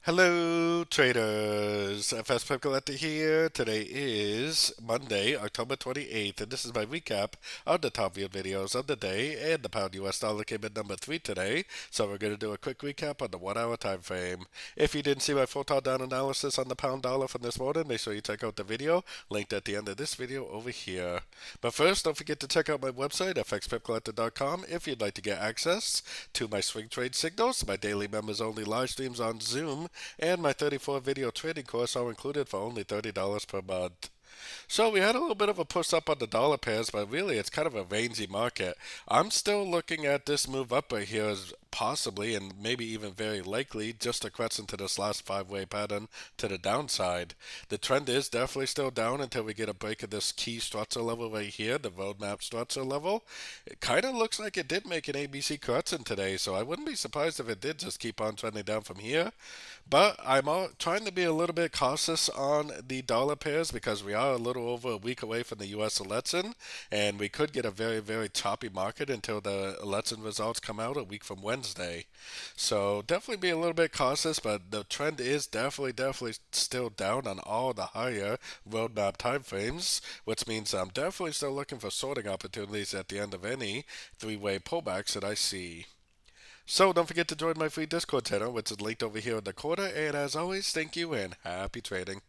Hello, traders. FX Pip Collector here. Today is Monday, October 28th, and this is my recap of the top view videos of the day. And the pound US dollar came in number 3 today, so we're going to do a quick recap on the 1 hour time frame. If you didn't see my full down analysis on the pound dollar from this morning, make sure you check out the video linked at the end of this video over here. But first, don't forget to check out my website, fxpipcollector.com, if you'd like to get access to my swing trade signals, my daily members only live streams on Zoom, and my 34 video trading course are included for only $30 per month. So we had a little bit of a push up on the dollar pairs, but really it's kind of a rangy market. I'm still looking at this move up right here as possibly and maybe even very likely just a crest into this last five-way pattern to the downside. The trend is definitely still down until we get a break of this key structure level right here, the roadmap structure level. It kind of looks like it did make an ABC correction today, so I wouldn't be surprised if it did just keep on trending down from here. But I'm trying to be a little bit cautious on the dollar pairs because we are a little over a week away from the U.S. election, and we could get a very, very choppy market until the election results come out a week from Wednesday. So definitely be a little bit cautious, but the trend is definitely still down on all the higher roadmap timeframes, which means I'm definitely still looking for sorting opportunities at the end of any three-way pullbacks that I see. So don't forget to join my free Discord channel, which is linked over here in the corner. And as always, thank you and happy trading.